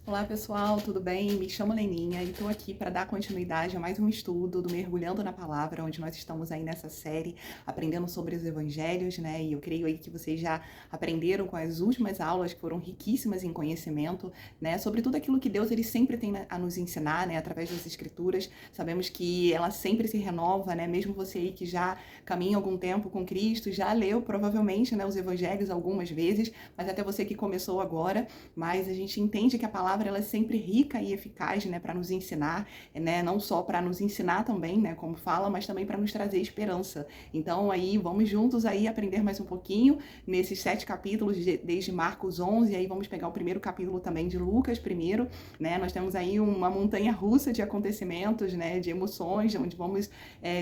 Olá pessoal, tudo bem? Me chamo Leninha e estou aqui para dar continuidade a mais um estudo do Mergulhando na Palavra, onde nós estamos aí nessa série aprendendo sobre os evangelhos, né? E eu creio aí que vocês já aprenderam com as últimas aulas que foram riquíssimas em conhecimento, né? Sobre tudo aquilo que Deus ele sempre tem a nos ensinar, né? Através das Escrituras. Sabemos que ela sempre se renova, né? Mesmo você aí que já caminha algum tempo com Cristo, já leu provavelmente, né, os evangelhos algumas vezes, mas até você que começou agora, mas a gente entende que a palavra ela é sempre rica e eficaz, né, para nos ensinar, né, não só para nos ensinar também, né, como fala, mas também para nos trazer esperança. Então aí vamos juntos aí aprender mais um pouquinho nesses 7 capítulos desde Marcos 11, aí vamos pegar o primeiro capítulo também de Lucas primeiro, né, nós temos aí uma montanha russa de acontecimentos, né, de emoções, onde vamos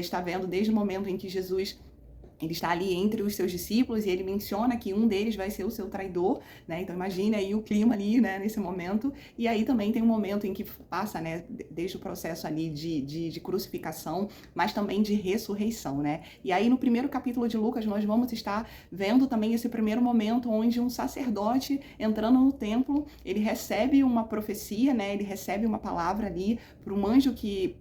estar vendo desde o momento em que Jesus ele está ali entre os seus discípulos e ele menciona que um deles vai ser o seu traidor, né? Então imagine aí o clima ali, né, nesse momento. E aí também tem um momento em que passa, né, desde o processo ali de crucificação, mas também de ressurreição, né? E aí no primeiro capítulo de Lucas nós vamos estar vendo também esse primeiro momento onde um sacerdote entrando no templo, ele recebe uma profecia, né? Ele recebe uma palavra ali para um anjo que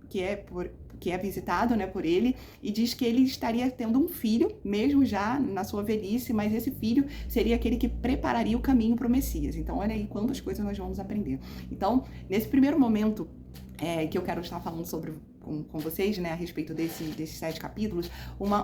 é visitado, né, por ele, e diz que ele estaria tendo um filho, mesmo já na sua velhice, mas esse filho seria aquele que prepararia o caminho para o Messias. Então, olha aí quantas coisas nós vamos aprender. Então, nesse primeiro momento que eu quero estar falando sobre com vocês, né, a respeito desses 7 capítulos,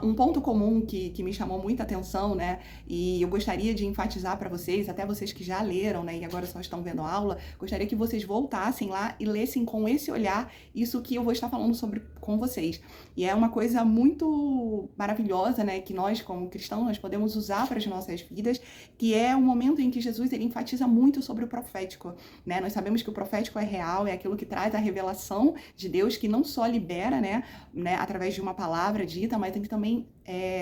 um ponto comum que me chamou muita atenção, né, e eu gostaria de enfatizar para vocês, até vocês que já leram, né, e agora só estão vendo a aula, gostaria que vocês voltassem lá e lessem com esse olhar isso que eu vou estar falando sobre com vocês. E é uma coisa muito maravilhosa, né, que nós, como cristãos, nós podemos usar para as nossas vidas, que é o momento em que Jesus, ele enfatiza muito sobre o profético, né, nós sabemos que o profético é real, é aquilo que traz a revelação de Deus, que não só libera, né, através de uma palavra dita, mas que também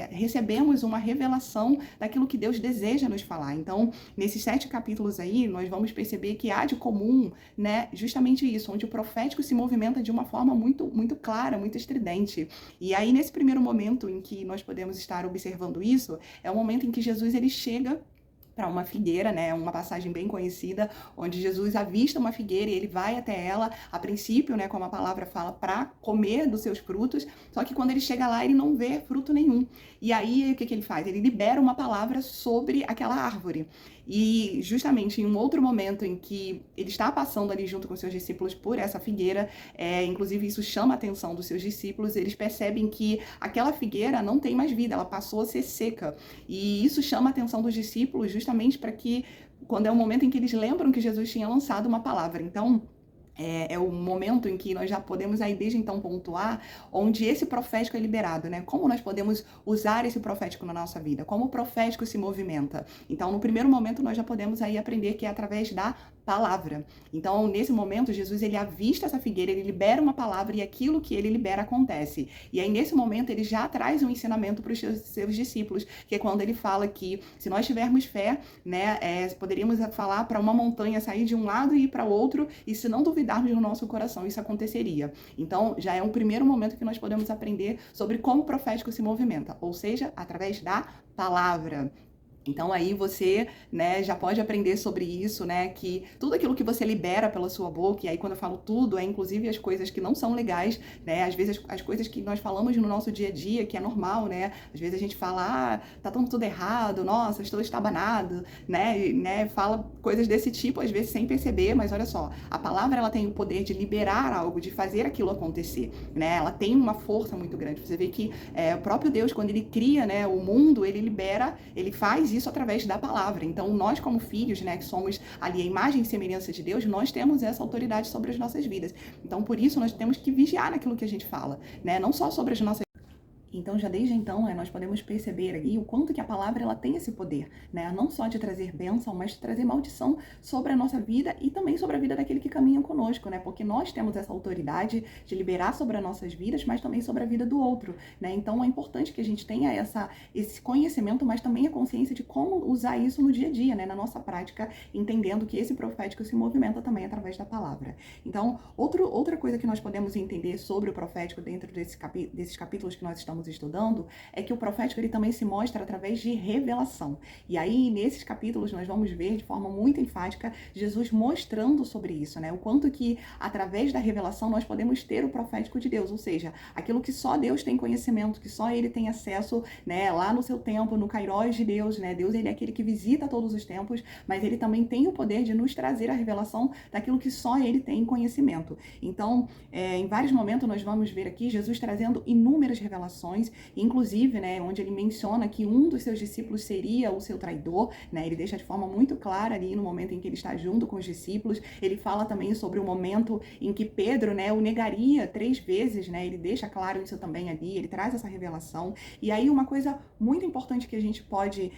recebemos uma revelação daquilo que Deus deseja nos falar. Então, nesses 7 capítulos aí, nós vamos perceber que há de comum, né, justamente isso, onde o profético se movimenta de uma forma muito, muito clara, muito estridente. E aí, nesse primeiro momento em que nós podemos estar observando isso, é o momento em que Jesus ele chega para uma figueira, né, uma passagem bem conhecida, onde Jesus avista uma figueira e ele vai até ela, a princípio, né, como a palavra fala, para comer dos seus frutos, só que quando ele chega lá, ele não vê fruto nenhum. E aí, o que ele faz? Ele libera uma palavra sobre aquela árvore. E justamente em um outro momento em que ele está passando ali junto com seus discípulos por essa figueira, inclusive isso chama a atenção dos seus discípulos, eles percebem que aquela figueira não tem mais vida, ela passou a ser seca. E isso chama a atenção dos discípulos justamente para que, quando é o momento em que eles lembram que Jesus tinha lançado uma palavra. Então, é o momento em que nós já podemos aí desde então pontuar onde esse profético é liberado, né? Como nós podemos usar esse profético na nossa vida? Como o profético se movimenta? Então, no primeiro momento, nós já podemos aí aprender que é através da palavra. Então, nesse momento, Jesus, ele avista essa figueira, ele libera uma palavra e aquilo que ele libera acontece. E aí, nesse momento, ele já traz um ensinamento para os seus discípulos, que é quando ele fala que se nós tivermos fé, né, poderíamos falar para uma montanha sair de um lado e ir para o outro, e se não duvidarmos no nosso coração, isso aconteceria. Então, já é um primeiro momento que nós podemos aprender sobre como o profético se movimenta, ou seja, através da palavra. Então aí você, né, já pode aprender sobre isso, né, que tudo aquilo que você libera pela sua boca, e aí quando eu falo tudo, é inclusive as coisas que não são legais, né, às vezes as coisas que nós falamos no nosso dia a dia, que é normal, né, às vezes a gente fala, tá tudo errado, nossa, estou estabanado, né, fala coisas desse tipo, às vezes sem perceber, mas olha só, a palavra ela tem o poder de liberar algo, de fazer aquilo acontecer, né, ela tem uma força muito grande, você vê que o próprio Deus, quando ele cria, né, o mundo, ele libera, ele faz isso através da palavra. Então, nós como filhos, né, que somos ali a imagem e semelhança de Deus, nós temos essa autoridade sobre as nossas vidas. Então, por isso, nós temos que vigiar naquilo que a gente fala, né, não só sobre as nossas. Então, já desde então, nós podemos perceber aí o quanto que a palavra ela tem esse poder, né? Não só de trazer bênção, mas de trazer maldição sobre a nossa vida e também sobre a vida daquele que caminha conosco, né? Porque nós temos essa autoridade de liberar sobre as nossas vidas, mas também sobre a vida do outro, né? Então, é importante que a gente tenha esse conhecimento, mas também a consciência de como usar isso no dia a dia, né? Na nossa prática, entendendo que esse profético se movimenta também através da palavra. Então, outra coisa que nós podemos entender sobre o profético dentro desses capítulos que nós estamos estamos estudando, é que o profético ele também se mostra através de revelação. E aí, nesses capítulos, nós vamos ver de forma muito enfática Jesus mostrando sobre isso, né? O quanto que, através da revelação, nós podemos ter o profético de Deus, ou seja, aquilo que só Deus tem conhecimento, que só Ele tem acesso, né? Lá no seu tempo, no Kairos de Deus, né? Deus, ele é aquele que visita todos os tempos, mas Ele também tem o poder de nos trazer a revelação daquilo que só Ele tem conhecimento. Então, em vários momentos, nós vamos ver aqui Jesus trazendo inúmeras revelações, inclusive, né, onde Ele menciona que um dos seus discípulos seria o seu traidor, né? Ele deixa de forma muito clara ali no momento em que ele está junto com os discípulos. Ele fala também sobre o momento em que Pedro, né, o negaria 3 vezes, né? Ele deixa claro isso também ali, ele traz essa revelação. E aí uma coisa muito importante que a gente pode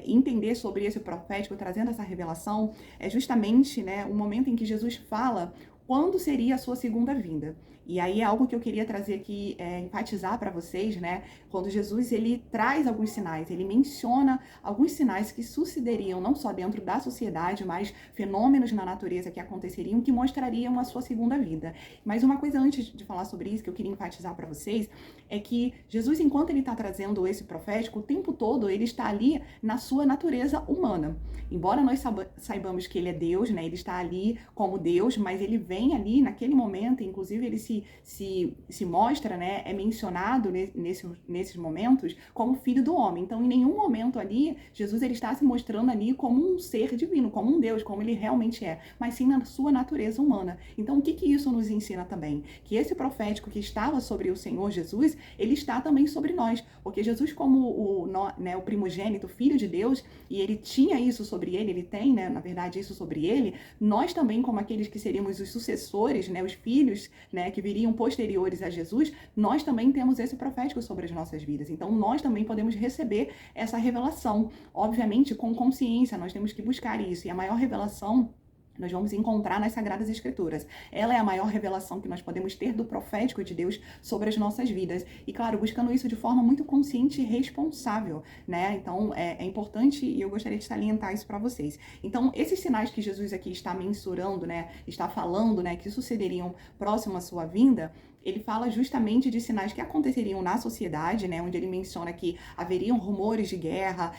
entender sobre esse profético, trazendo essa revelação, é justamente, né, o momento em que Jesus fala quando seria a sua segunda vinda. E aí é algo que eu queria trazer aqui, enfatizar para vocês, né? Quando Jesus, ele traz alguns sinais, ele menciona alguns sinais que sucederiam não só dentro da sociedade, mas fenômenos na natureza que aconteceriam, que mostrariam a sua segunda vida. Mas uma coisa antes de falar sobre isso, que eu queria enfatizar para vocês, é que Jesus, enquanto ele está trazendo esse profético, o tempo todo ele está ali na sua natureza humana. Embora nós saibamos que ele é Deus, né? Ele está ali como Deus, mas ele vem ali naquele momento, inclusive ele se mostra, né, é mencionado nesses momentos como filho do homem. Então, em nenhum momento ali, Jesus ele está se mostrando ali como um ser divino, como um Deus, como ele realmente é, mas sim na sua natureza humana. Então, o que isso nos ensina também? Que esse profético que estava sobre o Senhor Jesus, ele está também sobre nós, porque Jesus, como o primogênito, filho de Deus, e ele tinha isso sobre ele tem, né, na verdade, isso sobre ele, nós também, como aqueles que seríamos os sucessores, né, os filhos, né, que viriam posteriores a Jesus, nós também temos esse profético sobre as nossas vidas. Então, nós também podemos receber essa revelação. Obviamente, com consciência, nós temos que buscar isso. E a maior revelação nós vamos encontrar nas Sagradas Escrituras. Ela é a maior revelação que nós podemos ter do profético de Deus sobre as nossas vidas. E, claro, buscando isso de forma muito consciente e responsável, né? Então, é importante e eu gostaria de salientar isso para vocês. Então, esses sinais que Jesus aqui está mensurando, né? Está falando, né? Que sucederiam próximo à sua vinda, ele fala justamente de sinais que aconteceriam na sociedade, né, onde ele menciona que haveriam rumores de guerra,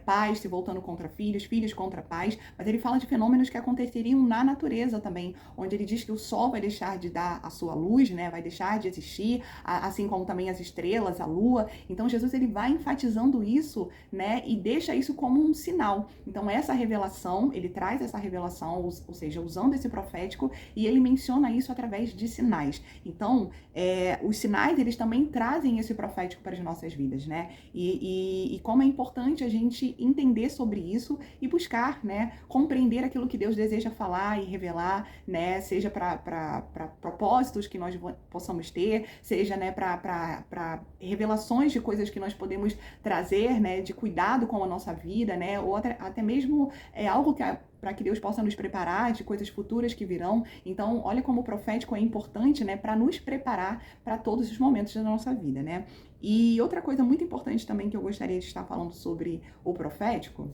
pais se voltando contra filhos, filhos contra pais, mas ele fala de fenômenos que aconteceriam na natureza também, onde ele diz que o sol vai deixar de dar a sua luz, né, vai deixar de existir, assim como também as estrelas, a lua. Então Jesus ele vai enfatizando isso, né, e deixa isso como um sinal. Então essa revelação, ele traz essa revelação, ou seja, usando esse profético, e ele menciona isso através de sinais. Então, os sinais, eles também trazem esse profético para as nossas vidas, né? E como é importante a gente entender sobre isso e buscar, né? Compreender aquilo que Deus deseja falar e revelar, né? Seja para propósitos que nós possamos ter, seja, né, para revelações de coisas que nós podemos trazer, né? De cuidado com a nossa vida, né? Ou até mesmo algo para que Deus possa nos preparar de coisas futuras que virão. Então, olha como o profético é importante, né, para nos preparar para todos os momentos da nossa vida, né? E outra coisa muito importante também que eu gostaria de estar falando sobre o profético.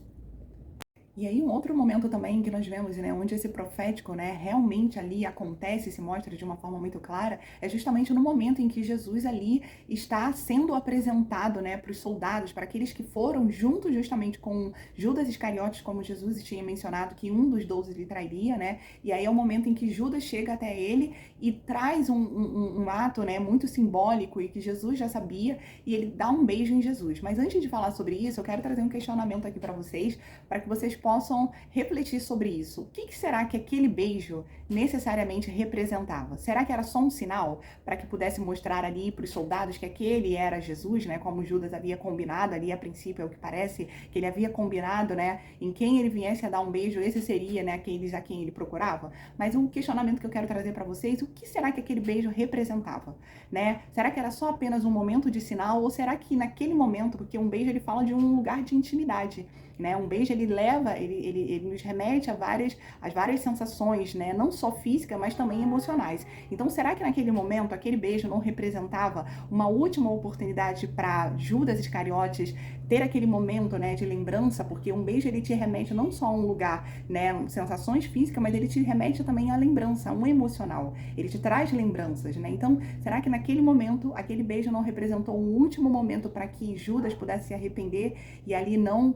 E aí um outro momento também que nós vemos, né, onde esse profético, né, realmente ali acontece, se mostra de uma forma muito clara, é justamente no momento em que Jesus ali está sendo apresentado, né, para os soldados, para aqueles que foram junto justamente com Judas Iscariotes, como Jesus tinha mencionado, que um dos 12 lhe trairia, né, e aí é o momento em que Judas chega até ele e traz um ato, né, muito simbólico e que Jesus já sabia, e ele dá um beijo em Jesus. Mas antes de falar sobre isso, eu quero trazer um questionamento aqui para que vocês possam refletir sobre isso. O que será que aquele beijo necessariamente representava? Será que era só um sinal para que pudesse mostrar ali para os soldados que aquele era Jesus, né? Como Judas havia combinado ali, a princípio, é o que parece, que ele havia combinado, né? Em quem ele viesse a dar um beijo, esse seria, né, aqueles a quem ele procurava. Mas um questionamento que eu quero trazer para vocês, o que será que aquele beijo representava, né? Será que era só apenas um momento de sinal ou será que naquele momento, porque um beijo ele fala de um lugar de intimidade, né? Um beijo ele leva, ele nos remete às várias sensações, né? Não só físicas, mas também emocionais. Então, será que naquele momento aquele beijo não representava uma última oportunidade para Judas Iscariotes ter aquele momento, né, de lembrança, porque um beijo ele te remete não só a um lugar, né, sensações físicas, mas ele te remete também à lembrança, a um emocional. Ele te traz lembranças, né? Então, será que naquele momento, aquele beijo não representou um último momento para que Judas pudesse se arrepender e ali não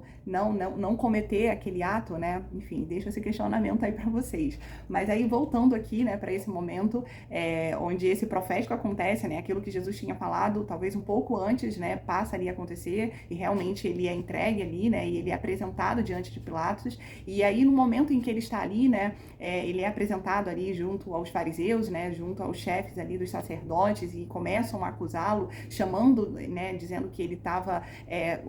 cometer aquele ato, né? Enfim, deixa esse questionamento aí para vocês. Mas aí, voltando aqui, né, para esse momento, onde esse profético acontece, né, aquilo que Jesus tinha falado, talvez um pouco antes, né, passa ali a acontecer, e realmente ele é entregue ali, né, e ele é apresentado diante de Pilatos, e aí no momento em que ele está ali, né, ele é apresentado ali junto aos fariseus, né, junto aos chefes ali dos sacerdotes, e começam a acusá-lo, chamando, né, dizendo que ele estava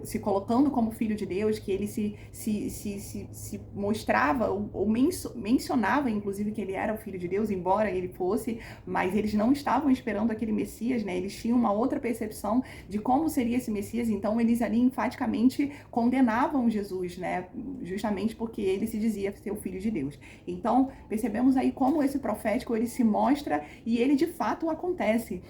se colocando como filho de Deus, que ele se mostrava ou mencionava, inclusive, que ele era o filho de Deus, embora ele fosse, mas eles não estavam esperando aquele Messias, né? Eles tinham uma outra percepção de como seria esse Messias, então eles ali enfaticamente condenavam Jesus, né? Justamente porque ele se dizia ser o filho de Deus. Então, percebemos aí como esse profético, ele se mostra e ele de fato acontece.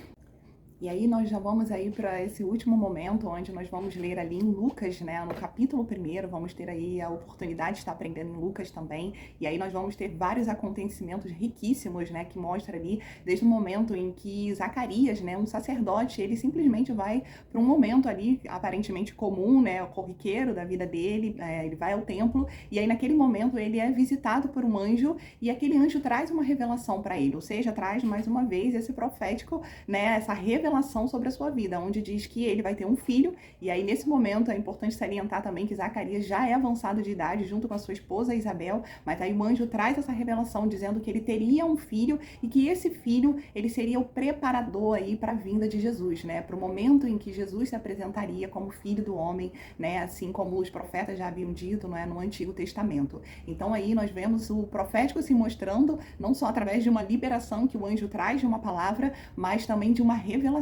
E aí nós já vamos aí para esse último momento, onde nós vamos ler ali em Lucas, né, no capítulo 1º, vamos ter aí a oportunidade de estar aprendendo em Lucas também, e aí nós vamos ter vários acontecimentos riquíssimos, né, que mostra ali, desde o momento em que Zacarias, né, um sacerdote, ele simplesmente vai para um momento ali, aparentemente comum, né, corriqueiro da vida dele, ele vai ao templo, e aí naquele momento ele é visitado por um anjo, e aquele anjo traz uma revelação para ele, ou seja, traz mais uma vez esse profético, né, essa revelação sobre a sua vida, onde diz que ele vai ter um filho, e aí nesse momento é importante salientar também que Zacarias já é avançado de idade, junto com a sua esposa Isabel, mas aí o anjo traz essa revelação dizendo que ele teria um filho, e que esse filho, ele seria o preparador aí para a vinda de Jesus, né, para o momento em que Jesus se apresentaria como filho do homem, né, assim como os profetas já haviam dito, não é, no Antigo Testamento. Então aí nós vemos o profético se mostrando, não só através de uma liberação que o anjo traz de uma palavra, mas também de uma revelação.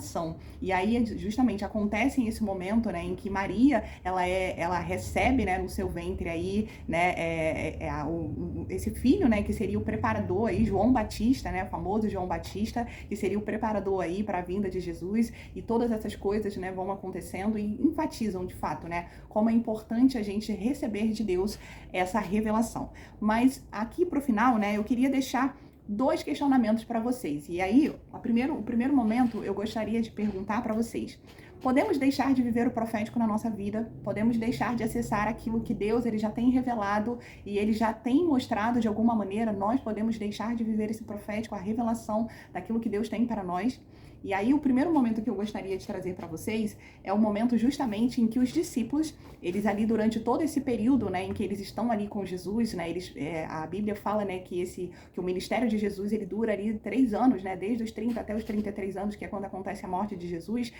E aí justamente acontece esse momento, né, em que Maria, ela recebe, né, no seu ventre aí, né, esse filho, né, que seria o preparador aí, João Batista, né, o famoso João Batista, que seria o preparador aí para a vinda de Jesus, e todas essas coisas, né, vão acontecendo e enfatizam de fato, né, como é importante a gente receber de Deus essa revelação. Mas aqui pro final, né, eu queria deixar 2 questionamentos para vocês. E aí, o primeiro momento, eu gostaria de perguntar para vocês: podemos deixar de viver o profético na nossa vida? Podemos deixar de acessar aquilo que Deus ele já tem revelado e ele já tem mostrado de alguma maneira? Nós podemos deixar de viver esse profético, a revelação daquilo que Deus tem para nós? E aí, o primeiro momento que eu gostaria de trazer para vocês é o momento justamente em que os discípulos, eles ali durante todo esse período, né, em que eles estão ali com Jesus, né, a Bíblia fala, né, que o ministério de Jesus, ele dura ali 3 anos, né, desde os 30 até os 33 anos, que é quando acontece a morte de Jesus,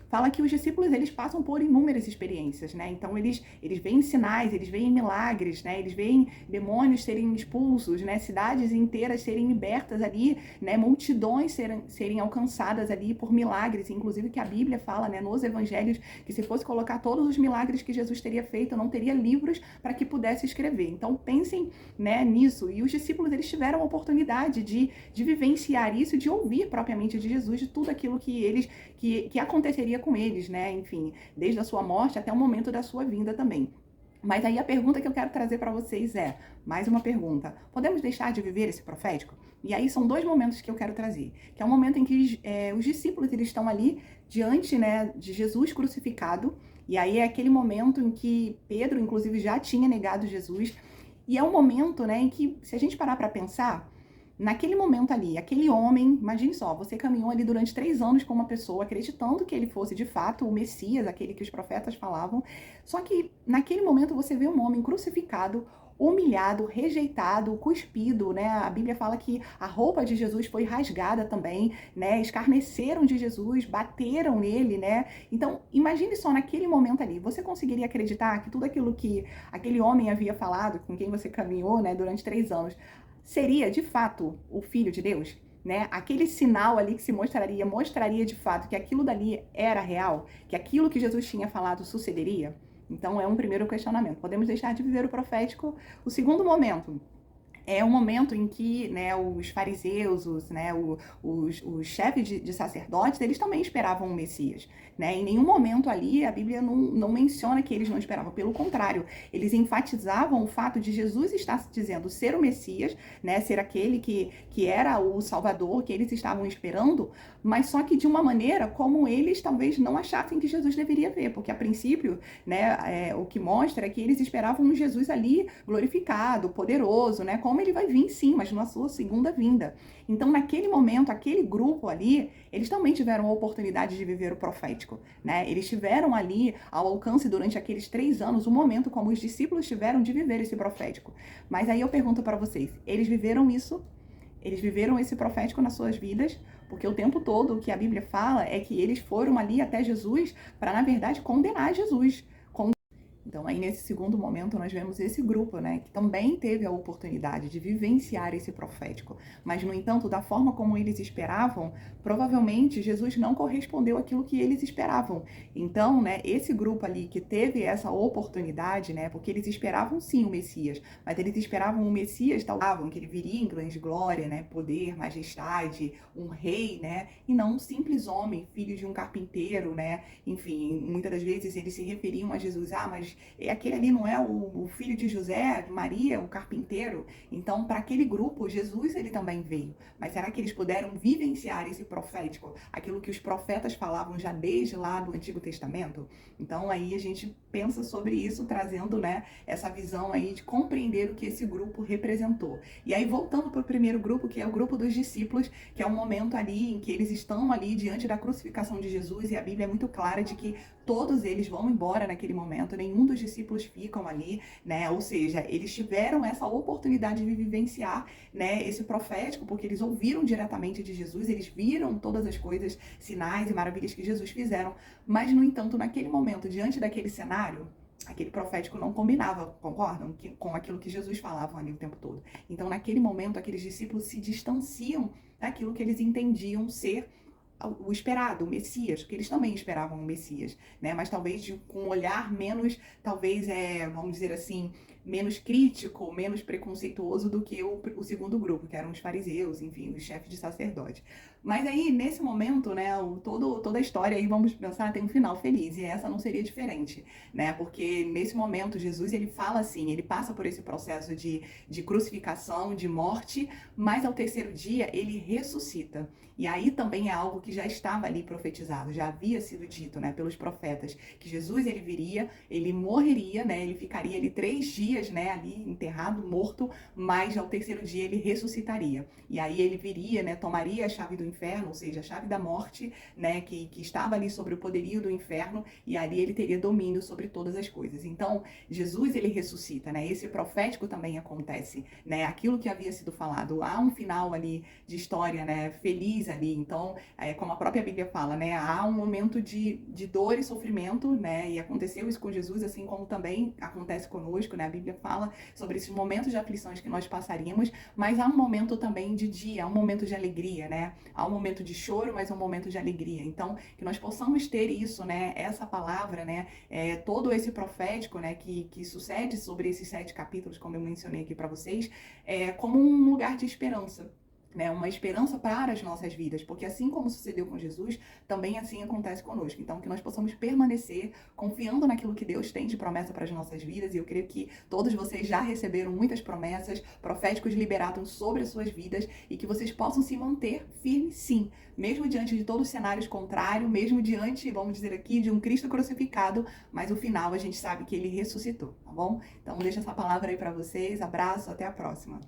fala que os discípulos, eles passam por inúmeras experiências, né, então eles veem sinais, eles veem milagres, né, eles veem demônios serem expulsos, né, cidades inteiras serem libertas ali, né, multidões serem alcançadas ali por milagres, inclusive que a Bíblia fala, né, nos evangelhos, que se fosse colocar todos os milagres que Jesus teria feito, não teria livros para que pudesse escrever. Então pensem, né, nisso. E os discípulos, eles tiveram a oportunidade de vivenciar isso, de ouvir propriamente de Jesus, de tudo aquilo que aconteceria com eles, né, enfim, desde a sua morte até o momento da sua vinda também. Mas aí a pergunta que eu quero trazer para vocês mais uma pergunta: podemos deixar de viver esse profético? E aí são 2 momentos que eu quero trazer, que é o momento em que os discípulos, eles estão ali diante, né, de Jesus crucificado, e aí é aquele momento em que Pedro, inclusive, já tinha negado Jesus, e é um momento, né, em que, se a gente parar para pensar, naquele momento ali, aquele homem, imagine só, você caminhou ali durante 3 anos com uma pessoa, acreditando que ele fosse de fato o Messias, aquele que os profetas falavam, só que naquele momento você vê um homem crucificado, humilhado, rejeitado, cuspido, né? A Bíblia fala que a roupa de Jesus foi rasgada também, né? Escarneceram de Jesus, bateram nele, né? Então, imagine só naquele momento ali, você conseguiria acreditar que tudo aquilo que aquele homem havia falado, com quem você caminhou, né, durante 3 anos, seria de fato o Filho de Deus? Né? Aquele sinal ali que se mostraria de fato que aquilo dali era real, que aquilo que Jesus tinha falado sucederia? Então é um primeiro questionamento. Podemos deixar de viver o profético? O segundo momento é um momento em que, né, os fariseus, os chefes de sacerdotes, eles também esperavam o Messias, né? Em nenhum momento ali a Bíblia não menciona que eles não esperavam. Pelo contrário, eles enfatizavam o fato de Jesus estar dizendo ser o Messias, né, ser aquele que era o Salvador, que eles estavam esperando, mas só que de uma maneira como eles talvez não achassem que Jesus deveria ver, porque a princípio, né, o que mostra é que eles esperavam um Jesus ali glorificado, poderoso, né, como ele vai vir sim, mas na sua segunda vinda. Então, naquele momento, aquele grupo ali, eles também tiveram a oportunidade de viver o profético, né? Eles tiveram ali, ao alcance durante aqueles 3 anos, o momento como os discípulos tiveram de viver esse profético. Mas aí eu pergunto para vocês, eles viveram isso? Eles viveram esse profético nas suas vidas? Porque o tempo todo o que a Bíblia fala é que eles foram ali até Jesus para, na verdade, condenar Jesus. Então, aí nesse segundo momento, nós vemos esse grupo, né, que também teve a oportunidade de vivenciar esse profético. Mas, no entanto, da forma como eles esperavam, provavelmente Jesus não correspondeu àquilo que eles esperavam. Então, né, esse grupo ali que teve essa oportunidade, né, porque eles esperavam sim o Messias, mas eles esperavam o Messias, talvez, que ele viria em grande glória, né, poder, majestade, um rei, né, e não um simples homem, filho de um carpinteiro, né, enfim, muitas das vezes eles se referiam a Jesus, mas aquele ali não é o filho de José, de Maria, o carpinteiro? Então, para aquele grupo, Jesus ele também veio. Mas será que eles puderam vivenciar esse profético, aquilo que os profetas falavam já desde lá do Antigo Testamento? Então, aí a gente pensa sobre isso, trazendo, né, essa visão aí de compreender o que esse grupo representou. E aí, voltando para o primeiro grupo, que é o grupo dos discípulos, que é um momento ali em que eles estão ali diante da crucificação de Jesus, e a Bíblia é muito clara de que todos eles vão embora naquele momento, nenhum dos discípulos ficam ali, né? Ou seja, eles tiveram essa oportunidade de vivenciar, né, esse profético, porque eles ouviram diretamente de Jesus, eles viram todas as coisas, sinais e maravilhas que Jesus fizeram, mas, no entanto, naquele momento, diante daquele cenário, aquele profético não combinava, concordam? Com aquilo que Jesus falava ali o tempo todo. Então, naquele momento, aqueles discípulos se distanciam daquilo que eles entendiam ser o esperado, o Messias, porque eles também esperavam o Messias, né? Mas talvez com um olhar menos, talvez, vamos dizer assim, menos crítico, menos preconceituoso do que o segundo grupo, que eram os fariseus, enfim, os chefes de sacerdote. Mas aí, nesse momento, né, toda a história aí, vamos pensar, tem um final feliz, e essa não seria diferente, né? Porque nesse momento, Jesus, ele fala assim, ele passa por esse processo de crucificação, de morte, mas ao terceiro dia, ele ressuscita. E aí também é algo que já estava ali profetizado, já havia sido dito, né, pelos profetas, que Jesus, ele viria, ele morreria, né, ele ficaria ali 3 dias, né, ali enterrado, morto, mas ao terceiro dia ele ressuscitaria. E aí ele viria, né, tomaria a chave do inferno, ou seja, a chave da morte, né, que estava ali sobre o poderio do inferno, e ali ele teria domínio sobre todas as coisas. Então, Jesus, ele ressuscita, né, esse profético também acontece, né, aquilo que havia sido falado, há um final ali de história, né, feliz ali. Então, como a própria Bíblia fala, né, há um momento de dor e sofrimento, né, e aconteceu isso com Jesus, assim como também acontece conosco, né, a Bíblia fala sobre esses momentos de aflições que nós passaríamos, mas há um momento também de dia, há um momento de alegria, né, há um momento de choro, mas um momento de alegria. Então, que nós possamos ter isso, né, essa palavra, né, todo esse profético, né, que sucede sobre esses 7 capítulos, como eu mencionei aqui para vocês, como um lugar de esperança, né, uma esperança para as nossas vidas, porque assim como sucedeu com Jesus, também assim acontece conosco. Então, que nós possamos permanecer confiando naquilo que Deus tem de promessa para as nossas vidas, e eu creio que todos vocês já receberam muitas promessas, proféticos liberados sobre as suas vidas, e que vocês possam se manter firmes, sim, mesmo diante de todos os cenários contrários, mesmo diante, vamos dizer aqui, de um Cristo crucificado, mas no final a gente sabe que ele ressuscitou, tá bom? Então, deixa essa palavra aí para vocês, abraço, até a próxima.